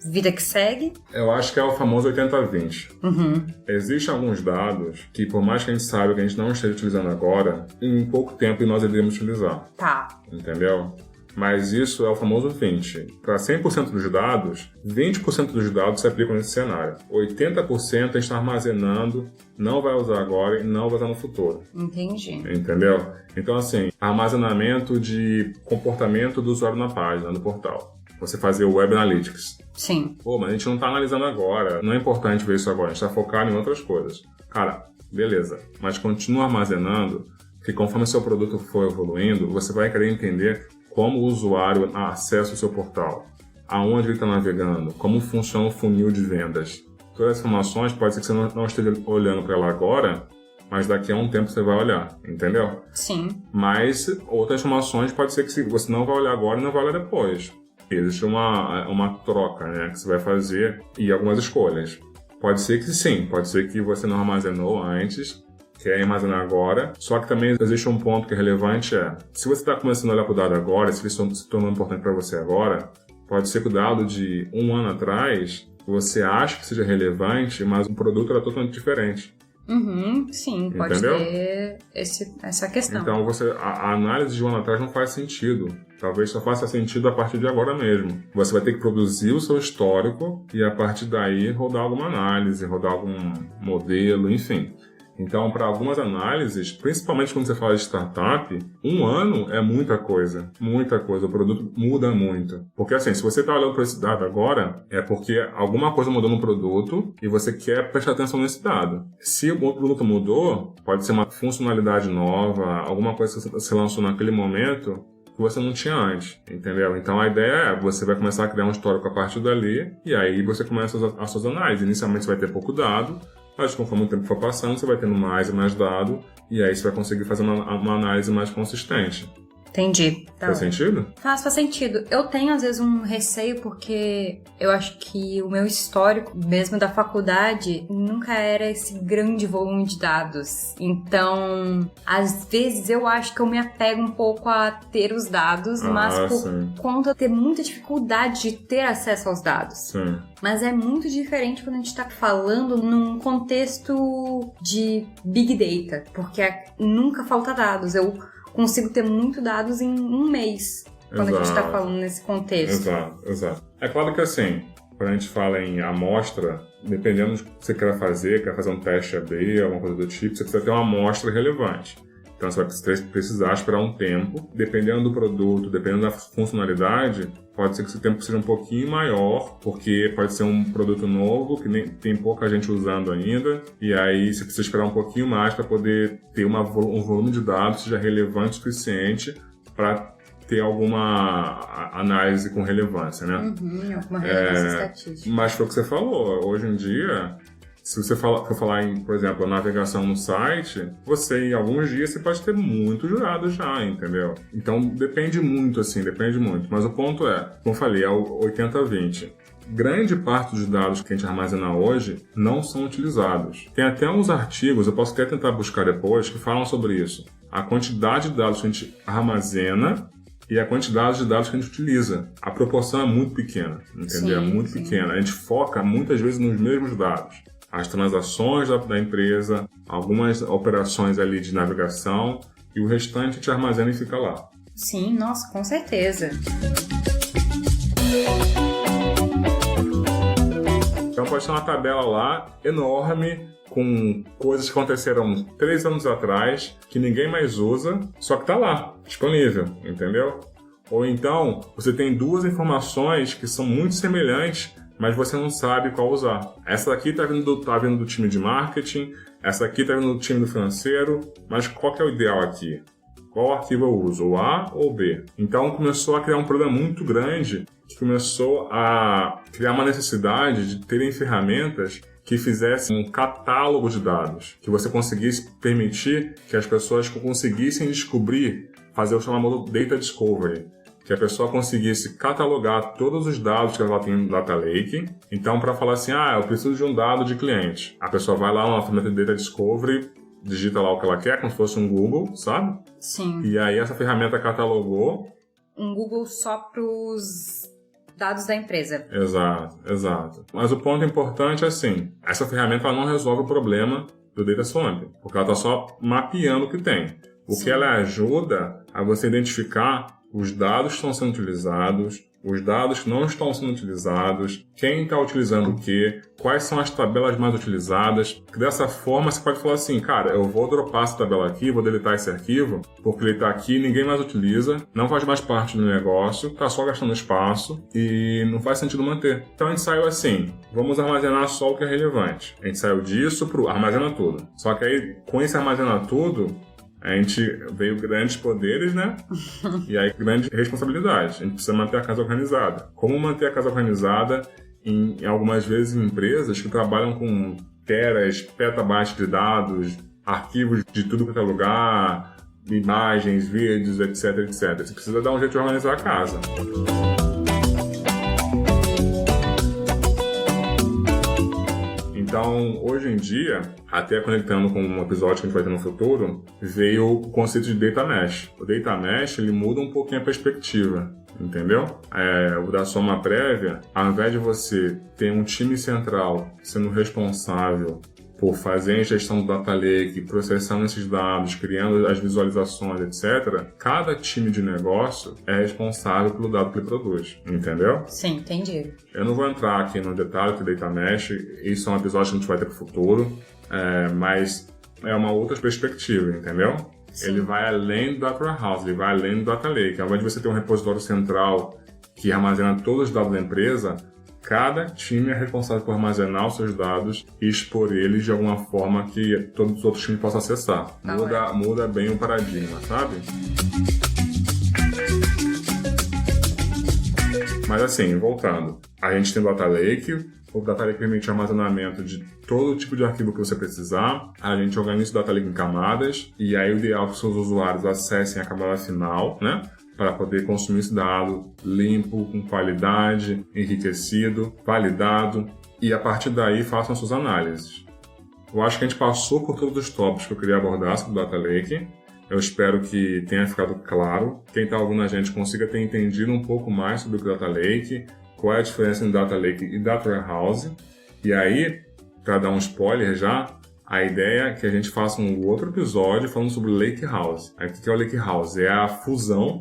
vida que segue? Eu acho que é o famoso 80-20. Uhum. Existem alguns dados que, por mais que a gente saiba que a gente não esteja utilizando agora, em pouco tempo nós deveríamos utilizar. Tá. Entendeu? Mas isso é o famoso 20. Para 100% dos dados, 20% dos dados se aplicam nesse cenário. 80% a gente está armazenando, não vai usar agora e não vai usar no futuro. Entendi. Entendeu? Então, assim, armazenamento de comportamento do usuário na página, no portal. Você fazer o Web Analytics. Sim. Mas a gente não está analisando agora. Não é importante ver isso agora. A gente está focado em outras coisas. Cara, beleza. Mas continua armazenando, que conforme seu produto for evoluindo, você vai querer entender como o usuário acessa o seu portal, aonde ele está navegando, como funciona o funil de vendas. Todas as informações pode ser que você não esteja olhando para ela agora, mas daqui a um tempo você vai olhar, entendeu? Sim. Mas outras informações pode ser que você não vai olhar agora e não vai olhar depois. Existe uma troca, né, que você vai fazer e algumas escolhas. Pode ser que sim, pode ser que você não armazenou antes, quer armazenar agora, só que também existe um ponto que é relevante, se você está começando a olhar para o dado agora, se ele se tornou importante para você agora, pode ser que o dado de um ano atrás, você acha que seja relevante, mas o produto era totalmente diferente. Sim, pode ter essa questão. Então a análise de um ano atrás não faz sentido. Talvez só faça sentido a partir de agora mesmo. Você vai ter que produzir o seu histórico e a partir daí rodar alguma análise, rodar algum modelo, enfim. Então, para algumas análises, principalmente quando você fala de startup, 1 ano é muita coisa. Muita coisa. O produto muda muito. Porque assim, se você está olhando para esse dado agora, é porque alguma coisa mudou no produto e você quer prestar atenção nesse dado. Se o produto mudou, pode ser uma funcionalidade nova, alguma coisa que você lançou naquele momento que você não tinha antes, entendeu? Então a ideia é, você vai começar a criar um histórico a partir dali e aí você começa as suas análises. Inicialmente você vai ter pouco dado, mas conforme o tempo for passando, você vai tendo mais e mais dado e aí você vai conseguir fazer uma análise mais consistente. Entendi. Faz sentido? Faz sentido. Eu tenho, às vezes, um receio porque eu acho que o meu histórico, mesmo da faculdade, nunca era esse grande volume de dados. Então, às vezes, eu acho que eu me apego um pouco a ter os dados, mas por conta de ter muita dificuldade de ter acesso aos dados. Sim. Mas é muito diferente quando a gente está falando num contexto de Big Data, porque nunca falta dados. Eu consigo ter muito dados em 1 mês, quando a gente está falando nesse contexto. Exato. É claro que assim, quando a gente fala em amostra, dependendo do que você quer fazer um teste AB, alguma coisa do tipo, você precisa ter uma amostra relevante. Então você vai precisar esperar um tempo, dependendo do produto, dependendo da funcionalidade, pode ser que esse tempo seja um pouquinho maior, porque pode ser um produto novo, que tem pouca gente usando ainda, e aí você precisa esperar um pouquinho mais para poder ter um volume de dados que seja relevante o suficiente para ter alguma análise com relevância, né? Alguma relevância estatística. Mas foi o que você falou, hoje em dia, se você for falar em, por exemplo, a navegação no site, você em alguns dias você pode ter muitos dados já, entendeu? Então depende muito. Mas o ponto é, como eu falei, é o 80-20. Grande parte dos dados que a gente armazena hoje não são utilizados. Tem até uns artigos, eu posso até tentar buscar depois, que falam sobre isso. A quantidade de dados que a gente armazena e a quantidade de dados que a gente utiliza. A proporção é muito pequena, entendeu? Sim, muito pequena. A gente foca muitas vezes nos mesmos dados. As transações da empresa, algumas operações ali de navegação e o restante a gente armazena e fica lá. Sim, nossa, com certeza. Então pode ser uma tabela lá enorme com coisas que aconteceram 3 anos atrás que ninguém mais usa, só que está lá, disponível, entendeu? Ou então você tem 2 informações que são muito semelhantes, mas você não sabe qual usar. Essa daqui está vindo do time de marketing, essa aqui está vindo do time do financeiro, mas qual que é o ideal aqui? Qual arquivo eu uso, o A ou o B? Então começou a criar um problema muito grande, que começou a criar uma necessidade de terem ferramentas que fizessem um catálogo de dados, que você conseguisse permitir que as pessoas conseguissem descobrir, fazer o chamado Data Discovery, que a pessoa conseguisse catalogar todos os dados que ela tem no Data Lake. Então, para falar assim, eu preciso de um dado de cliente. A pessoa vai lá na ferramenta de Data Discovery, digita lá o que ela quer, como se fosse um Google, sabe? Sim. E aí essa ferramenta catalogou. Um Google só para os dados da empresa. Exato. Mas o ponto importante é assim, essa ferramenta ela não resolve o problema do Data Swamp, porque ela está só mapeando o que tem. O que ela ajuda a você identificar os dados que estão sendo utilizados, os dados que não estão sendo utilizados, quem está utilizando o quê, quais são as tabelas mais utilizadas. Dessa forma, você pode falar assim, cara, eu vou dropar essa tabela aqui, vou deletar esse arquivo, porque ele está aqui, ninguém mais utiliza, não faz mais parte do negócio, está só gastando espaço e não faz sentido manter. Então a gente saiu assim, vamos armazenar só o que é relevante. A gente saiu disso para armazena tudo. Só que aí, com esse armazenar tudo, a gente veio grandes poderes, né? E aí grande responsabilidade. A gente precisa manter a casa organizada. Como manter a casa organizada em algumas vezes em empresas que trabalham com petabytes de dados, arquivos de tudo quanto é lugar, imagens, vídeos, etc. Você precisa dar um jeito de organizar a casa. Então, hoje em dia, até conectando com um episódio que a gente vai ter no futuro, veio o conceito de Data Mesh. O Data Mesh, ele muda um pouquinho a perspectiva, entendeu? O da soma prévia, ao invés de você ter um time central sendo responsável por fazer a ingestão do data lake, processando esses dados, criando as visualizações, etc., cada time de negócio é responsável pelo dado que ele produz, entendeu? Sim, entendi. Eu não vou entrar aqui no detalhe do Data Mesh, isso é um episódio que a gente vai ter para o futuro, mas é uma outra perspectiva, entendeu? Sim. Ele vai além do Data Warehouse, ele vai além do Data Lake. Ao invés de você ter um repositório central que armazena todos os dados da empresa, cada time é responsável por armazenar os seus dados e expor eles de alguma forma que todos os outros times possam acessar. Muda bem o paradigma, sabe? Mas assim, voltando, a gente tem o Data Lake. O Data Lake permite o armazenamento de todo tipo de arquivo que você precisar. A gente organiza o Data Lake em camadas e aí o ideal é que os seus usuários acessem a camada final, né? Para poder consumir esse dado limpo, com qualidade, enriquecido, validado e a partir daí façam suas análises. Eu acho que a gente passou por todos os tópicos que eu queria abordar sobre o Data Lake. Eu espero que tenha ficado claro. Quem está ouvindo a gente consiga ter entendido um pouco mais sobre o Data Lake, qual é a diferença entre Data Lake e Data Warehouse. E aí, para dar um spoiler já, a ideia é que a gente faça um outro episódio falando sobre o Lake House. Aí, o que é o Lake House? É a fusão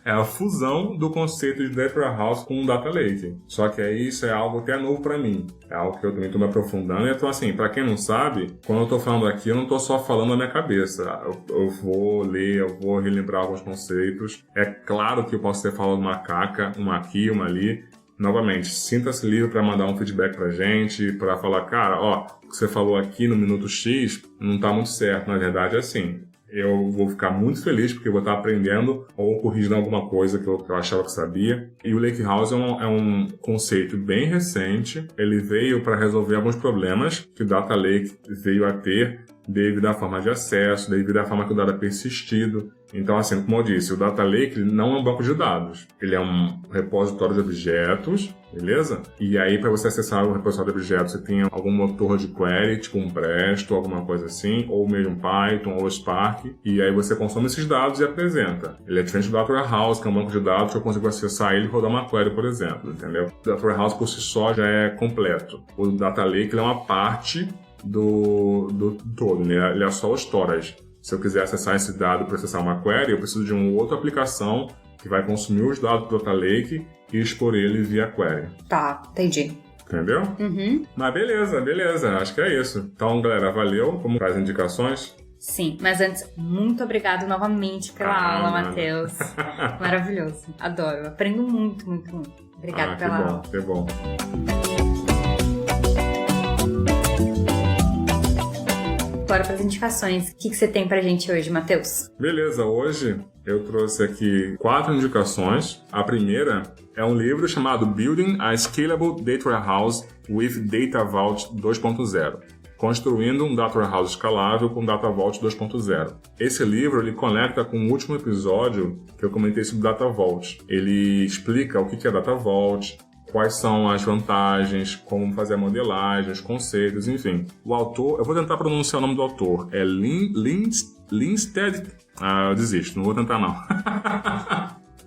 é a fusão do conceito de Data Warehouse com o Data Lake. Só que aí isso é algo até novo para mim. É algo que eu também estou me aprofundando. Então, assim, para quem não sabe, quando eu estou falando aqui, eu não estou só falando da minha cabeça. Eu vou ler, eu vou relembrar alguns conceitos. É claro que eu posso ter falado uma caca, uma aqui, uma ali. Novamente, sinta-se livre para mandar um feedback pra gente, para falar, cara, ó, o que você falou aqui no minuto X não tá muito certo. Na verdade, é assim. Eu vou ficar muito feliz porque eu vou estar aprendendo ou corrigindo alguma coisa que eu achava que sabia. E o Lake House é um conceito bem recente. Ele veio para resolver alguns problemas que o Data Lake veio a ter devido à forma de acesso, devido à forma que o dado é persistido. Então, assim, como eu disse, o Data Lake não é um banco de dados. Ele é um repositório de objetos, beleza? E aí, para você acessar o repositório de objetos, você tem algum motor de query, tipo um Presto, alguma coisa assim, ou mesmo Python, ou Spark. E aí você consome esses dados e apresenta. Ele é diferente do Data Warehouse, que é um banco de dados que eu consigo acessar ele e rodar uma query, por exemplo, entendeu? O Data Warehouse, por si só, já é completo. O Data Lake ele é uma parte do todo, né? Ele é só o storage. Se eu quiser acessar esse dado e processar uma query, eu preciso de uma outra aplicação que vai consumir os dados do Data Lake e expor ele via query. Tá, entendi. Entendeu? Uhum. Mas beleza. Acho que é isso. Então, galera, valeu. Como faz indicações? Sim, mas antes, muito obrigado novamente pela aula, Matheus. Maravilhoso. Adoro. Aprendo muito. Obrigada pela aula. Que bom. Bora para as indicações. O que você tem pra gente hoje, Matheus? Beleza, hoje eu trouxe aqui 4 indicações. A primeira é um livro chamado Building a Scalable Data Warehouse with Data Vault 2.0. Construindo um Data Warehouse escalável com Data Vault 2.0. Esse livro ele conecta com o último episódio que eu comentei sobre Data Vault. Ele explica o que é Data Vault, quais são as vantagens, como fazer a modelagem, os conceitos, enfim. O autor, eu vou tentar pronunciar o nome do autor, é Lindstedt. Eu desisto, não vou tentar não.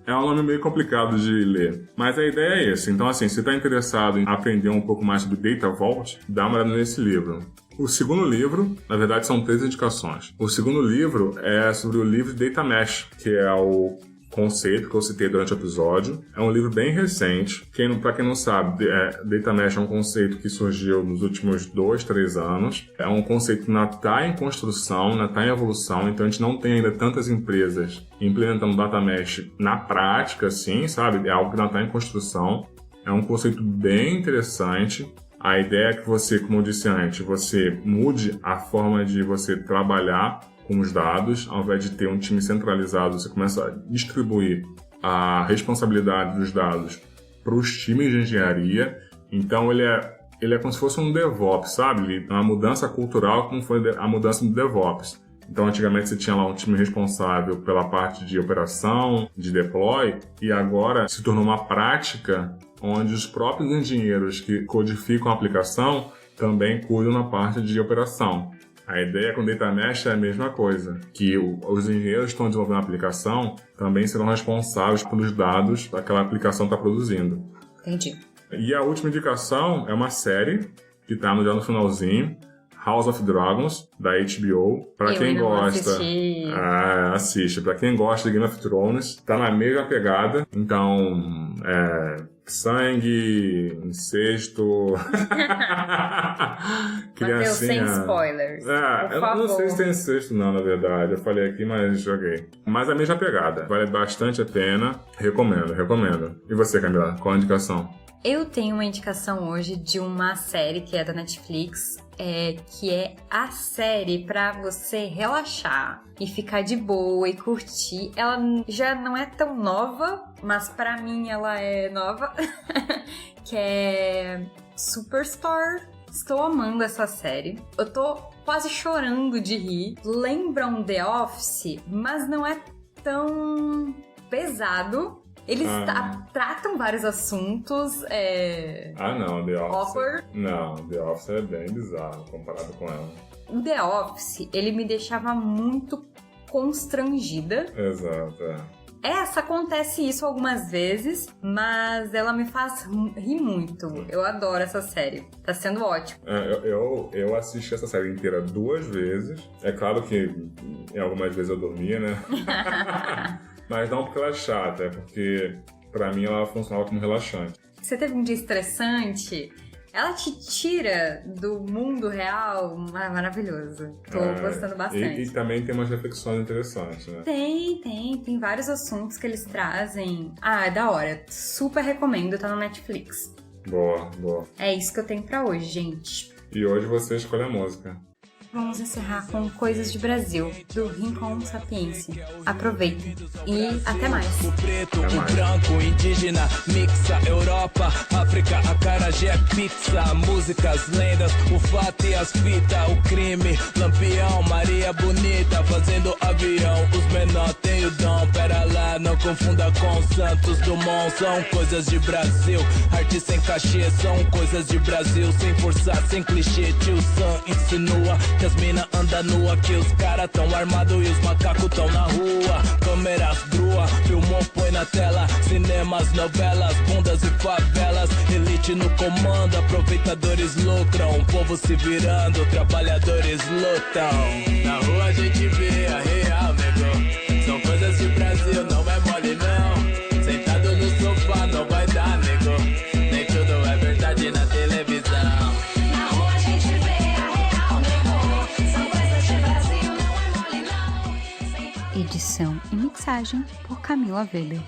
É um nome meio complicado de ler, mas a ideia é essa. Então, assim, se está interessado em aprender um pouco mais sobre Data Vault, dá uma olhada nesse livro. O segundo livro, na verdade, são 3 indicações. O segundo livro é sobre o livro Data Mesh, que é o conceito que eu citei durante o episódio. É um livro bem recente. Para quem não sabe, Data Mesh é um conceito que surgiu nos últimos 2, 3 anos. É um conceito que ainda está em construção, ainda está em evolução, então a gente não tem ainda tantas empresas implementando Data Mesh na prática, assim, sabe? É algo que ainda está em construção. É um conceito bem interessante. A ideia é que você, como eu disse antes, você mude a forma de você trabalhar com os dados, ao invés de ter um time centralizado, você começa a distribuir a responsabilidade dos dados para os times de engenharia. Então ele é como se fosse um DevOps, sabe? Uma mudança cultural como foi a mudança do DevOps. Então antigamente você tinha lá um time responsável pela parte de operação, de deploy, e agora se tornou uma prática onde os próprios engenheiros que codificam a aplicação também cuidam na parte de operação. A ideia com o Data Mesh é a mesma coisa, que os engenheiros que estão desenvolvendo a aplicação também serão responsáveis pelos dados que aquela aplicação está produzindo. Entendi. E a última indicação é uma série. que tá já no finalzinho. House of Dragons, da HBO. Pra quem gosta, assiste. Pra quem gosta de Game of Thrones, tá na mesma pegada. Então, sangue, incesto. Mateus, sem spoilers. Eu não sei se tem incesto não, na verdade. Eu falei aqui, mas joguei. Mas a mesma pegada. Vale bastante a pena. Recomendo. E você, Camila? Qual a indicação? Eu tenho uma indicação hoje de uma série que é da Netflix, que é a série pra você relaxar e ficar de boa e curtir. Ela já não é tão nova, mas pra mim ela é nova, que é Superstore. Estou amando essa série. Eu tô quase chorando de rir. Lembram The Office, mas não é tão pesado. Eles tratam vários assuntos. Não, The Office. Awkward. Não, The Office é bem bizarro comparado com ela. O The Office, ele me deixava muito constrangida. Exato, Essa acontece isso algumas vezes, mas ela me faz rir muito. Eu adoro essa série. Tá sendo ótimo. Eu assisti essa série inteira 2 vezes. É claro que em algumas vezes eu dormia, né? Mas não porque ela é chata, é porque pra mim ela funcionava como relaxante. Você teve um dia estressante? Ela te tira do mundo real, maravilhoso. Tô gostando bastante. E também tem umas reflexões interessantes, né? Tem vários assuntos que eles trazem. É da hora. Super recomendo, tá no Netflix. Boa. É isso que eu tenho pra hoje, gente. E hoje você escolhe a música. Vamos encerrar com Coisas de Brasil, do Rincon Sapiência. Aproveitem e até mais. O preto, o branco, indígena, mixa, Europa, África, acarajé, pizza, músicas, lendas, o fato e as fitas, o crime, Lampião, Maria Bonita, fazendo avião, os menor tem o dom, pera lá, não confunda com Santos Dumont, são coisas de Brasil, arte sem cachê, são coisas de Brasil, sem forçar, sem clichê, tio Sam insinua que as mina anda nua, que os cara tão armado e os macacos tão na rua. Câmeras grua, filmou, põe na tela. Cinemas, novelas, bundas e favelas. Elite no comando, aproveitadores lucram. Povo se virando, trabalhadores lutam. Na rua a gente vê a real, nego. São coisas de Brasil, não é mole não. Sentado no sofá não vai dar, nego. Nem tudo é verdade na televisão. Edição e mixagem por Camila Weber.